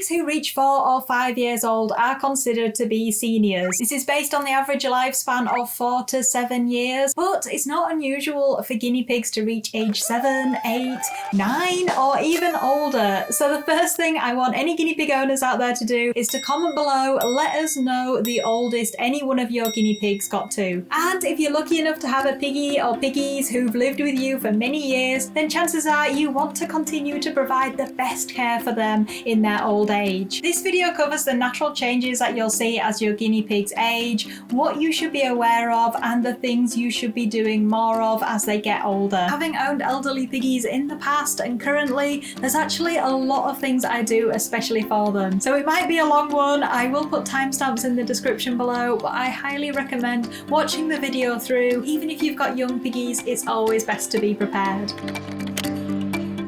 pigs who reach 4 or 5 years old are considered to be seniors. This is based on the average lifespan of 4 to 7 years, but it's not unusual for guinea pigs to reach age 7, 8, 9, or even older. So the first thing I want any guinea pig owners out there to do is to comment below, let us know the oldest any one of your guinea pigs got to. And if you're lucky enough to have a piggy or piggies who've lived with you for many years, then chances are you want to continue to provide the best care for them in their old age. This video covers the natural changes that you'll see as your guinea pigs age, what you should be aware of, and the things you should be doing more of as they get older. Having owned elderly piggies in the past and currently, there's actually a lot of things I do especially for them. So it might be a long one, I will put timestamps in the description below, but I highly recommend watching the video through. Even if you've got young piggies, it's always best to be prepared.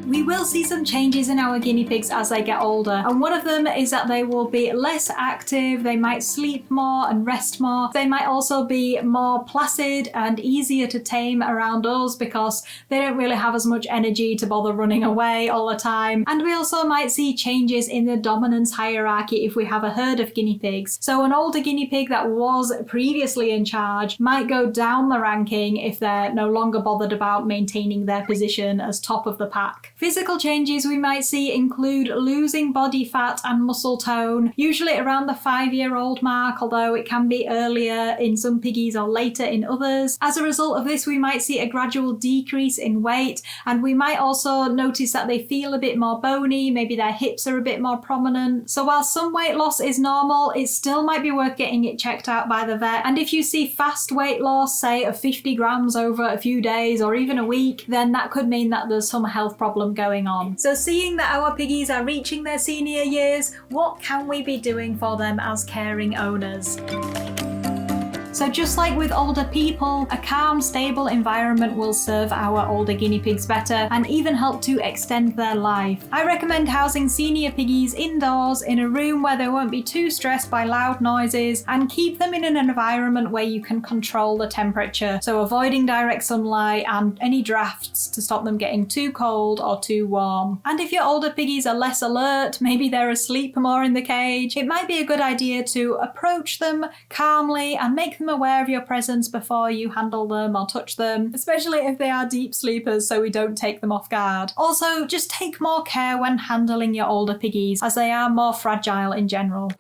We will see some changes in our guinea pigs as they get older, and one of them is that they will be less active, they might sleep more and rest more. They might also be more placid and easier to tame around us because they don't really have as much energy to bother running away all the time. And we also might see changes in the dominance hierarchy if we have a herd of guinea pigs. So an older guinea pig that was previously in charge might go down the ranking if they're no longer bothered about maintaining their position as top of the pack. Physical changes we might see include losing body fat and muscle tone, usually around the 5-year-old mark, although it can be earlier in some piggies or later in others. As a result of this, we might see a gradual decrease in weight, and we might also notice that they feel a bit more bony, maybe their hips are a bit more prominent. So while some weight loss is normal, it still might be worth getting it checked out by the vet. And if you see fast weight loss, say of 50 grams over a few days or even a week, then that could mean that there's some health problem going on. So seeing that our piggies are reaching their senior years, what can we be doing for them as caring owners? So just like with older people, a calm, stable environment will serve our older guinea pigs better and even help to extend their life. I recommend housing senior piggies indoors in a room where they won't be too stressed by loud noises, and keep them in an environment where you can control the temperature, so avoiding direct sunlight and any drafts to stop them getting too cold or too warm. And if your older piggies are less alert, maybe they're asleep more in the cage, it might be a good idea to approach them calmly and make them aware of your presence before you handle them or touch them, especially if they are deep sleepers, so we don't take them off guard. Also, just take more care when handling your older piggies, as they are more fragile in general.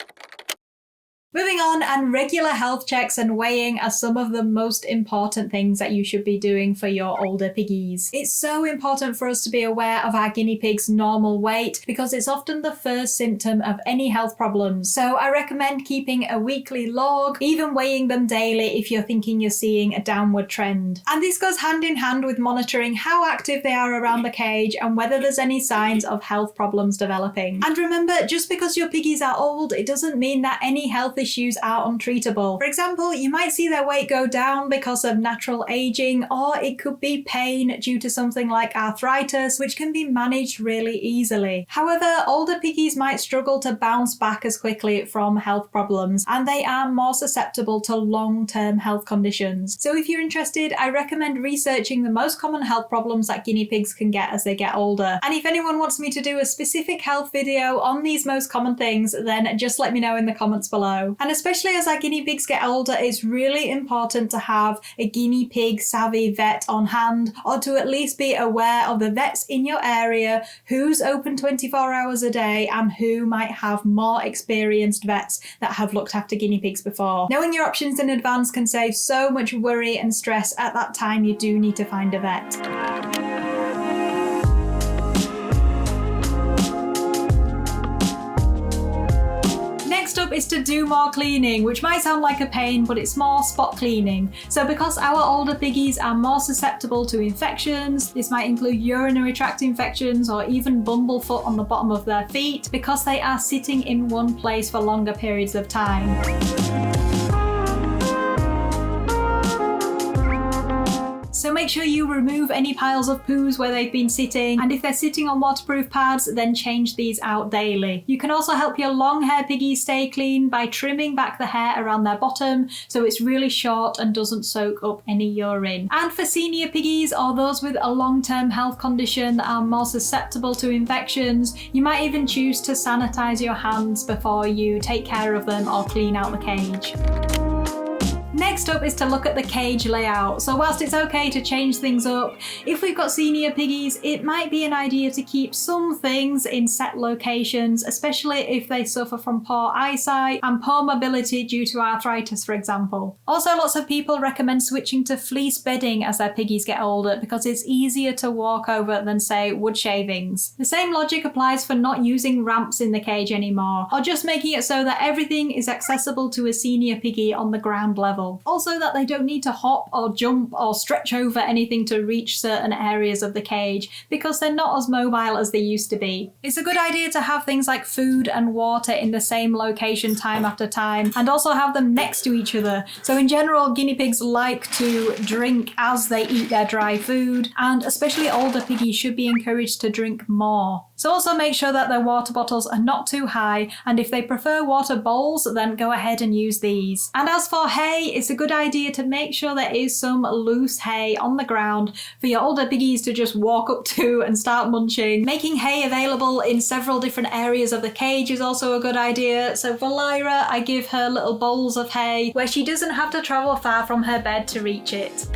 Moving on, and regular health checks and weighing are some of the most important things that you should be doing for your older piggies. It's so important for us to be aware of our guinea pig's normal weight because it's often the first symptom of any health problems. So I recommend keeping a weekly log, even weighing them daily if you're thinking you're seeing a downward trend. And this goes hand in hand with monitoring how active they are around the cage and whether there's any signs of health problems developing. And remember, just because your piggies are old, it doesn't mean that any health issues are untreatable. For example, you might see their weight go down because of natural aging, or it could be pain due to something like arthritis, which can be managed really easily. However, older piggies might struggle to bounce back as quickly from health problems, and they are more susceptible to long-term health conditions. So if you're interested, I recommend researching the most common health problems that guinea pigs can get as they get older. And if anyone wants me to do a specific health video on these most common things, then just let me know in the comments below. And especially as our guinea pigs get older, it's really important to have a guinea pig savvy vet on hand, or to at least be aware of the vets in your area, who's open 24 hours a day and who might have more experienced vets that have looked after guinea pigs before. Knowing your options in advance can save so much worry and stress at that time you do need to find a vet. Next up is to do more cleaning, which might sound like a pain, but it's more spot cleaning. So because our older piggies are more susceptible to infections, this might include urinary tract infections or even bumblefoot on the bottom of their feet, because they are sitting in one place for longer periods of time. So make sure you remove any piles of poos where they've been sitting, and if they're sitting on waterproof pads, then change these out daily. You can also help your long hair piggies stay clean by trimming back the hair around their bottom so it's really short and doesn't soak up any urine. And for senior piggies or those with a long-term health condition that are more susceptible to infections, you might even choose to sanitize your hands before you take care of them or clean out the cage. Next up is to look at the cage layout. So whilst it's okay to change things up, if we've got senior piggies, it might be an idea to keep some things in set locations, especially if they suffer from poor eyesight and poor mobility due to arthritis, for example. Also, lots of people recommend switching to fleece bedding as their piggies get older because it's easier to walk over than, say, wood shavings. The same logic applies for not using ramps in the cage anymore, or just making it so that everything is accessible to a senior piggy on the ground level. Also that they don't need to hop or jump or stretch over anything to reach certain areas of the cage because they're not as mobile as they used to be. It's a good idea to have things like food and water in the same location time after time, and also have them next to each other. So in general, guinea pigs like to drink as they eat their dry food, and especially older piggies should be encouraged to drink more. So also make sure that their water bottles are not too high, and if they prefer water bowls, then go ahead and use these. And as for hay, it's a good idea to make sure there is some loose hay on the ground for your older piggies to just walk up to and start munching. Making hay available in several different areas of the cage is also a good idea. So for Lyra, I give her little bowls of hay where she doesn't have to travel far from her bed to reach it.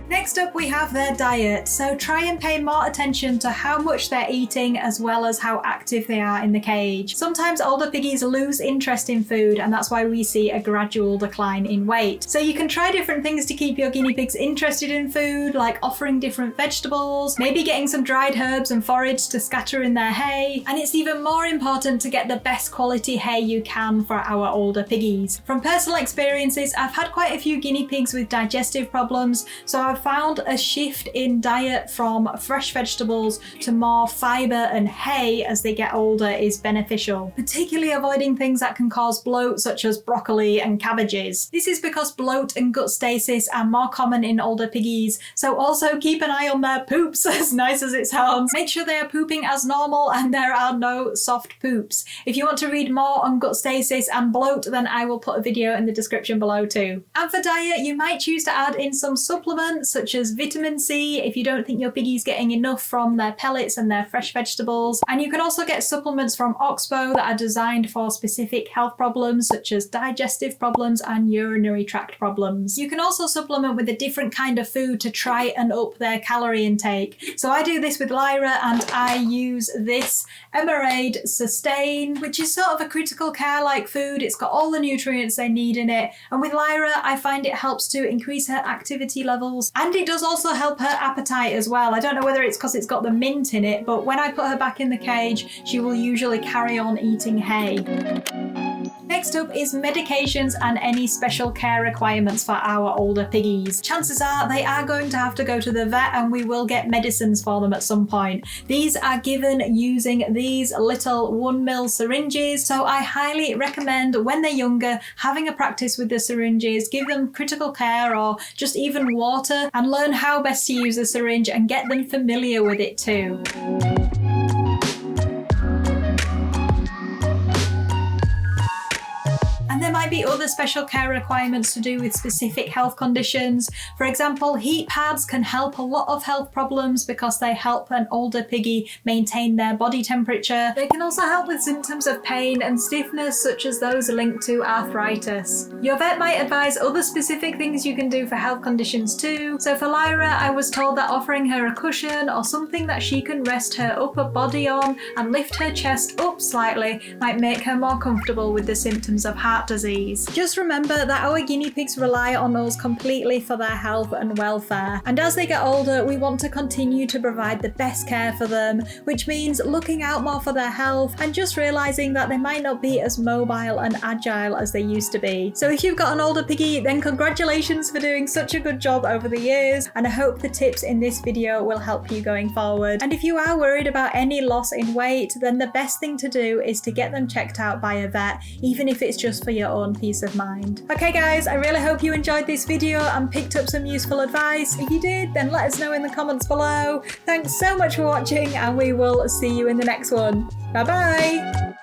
Next up, we have their diet. So try and pay more attention to how much they're eating as well as how active they are in the cage. Sometimes older piggies lose interest in food, and that's why we see a gradual decline in weight. So you can try different things to keep your guinea pigs interested in food, like offering different vegetables, maybe getting some dried herbs and forage to scatter in their hay. And it's even more important to get the best quality hay you can for our older piggies. From personal experiences, I've had quite a few guinea pigs with digestive problems, so I've found a shift in diet from fresh vegetables to more fibre and hay as they get older is beneficial, particularly avoiding things that can cause bloat such as broccoli and cabbages. This is because bloat and gut stasis are more common in older piggies, so also keep an eye on their poops, as nice as it sounds. Make sure they are pooping as normal and there are no soft poops. If you want to read more on gut stasis and bloat, then I will put a video in the description below too. And for diet, you might choose to add in some supplements such as vitamin C if you don't think your piggy's getting enough from their pellets and their fresh vegetables. And you can also get supplements from Oxbow that are designed for specific health problems such as digestive problems and urinary tract problems. You can also supplement with a different kind of food to try and up their calorie intake. So I do this with Lyra, and I use this Emerade Sustain, which is sort of a critical care like food. It's got all the nutrients they need in it, and with Lyra I find it helps to increase her activity levels, and it does also help her appetite as well. I don't know whether it's because it's got the mint in it, but when I put her back in the cage, she will usually carry on eating hay. Next up is medications and any special care requirements for our older piggies. Chances are they are going to have to go to the vet, and we will get medicines for them at some point. These are given using these little 1ml syringes, so I highly recommend when they're younger having a practice with the syringes, give them critical care or just even water, and learn how best to use a syringe and get them familiar with it too. And there might be other special care requirements to do with specific health conditions. For example, heat pads can help a lot of health problems because they help an older piggy maintain their body temperature. They can also help with symptoms of pain and stiffness, such as those linked to arthritis. Your vet might advise other specific things you can do for health conditions too. So for Lyra, I was told that offering her a cushion or something that she can rest her upper body on and lift her chest up slightly might make her more comfortable with the symptoms of heart disease. Just remember that our guinea pigs rely on us completely for their health and welfare, and as they get older we want to continue to provide the best care for them, which means looking out more for their health and just realizing that they might not be as mobile and agile as they used to be. So if you've got an older piggy, then congratulations for doing such a good job over the years, and I hope the tips in this video will help you going forward. And if you are worried about any loss in weight, then the best thing to do is to get them checked out by a vet, even if it's just for your own peace of mind. Okay guys, I really hope you enjoyed this video and picked up some useful advice. If you did, then let us know in the comments below. Thanks so much for watching, and we will see you in the next one. Bye bye!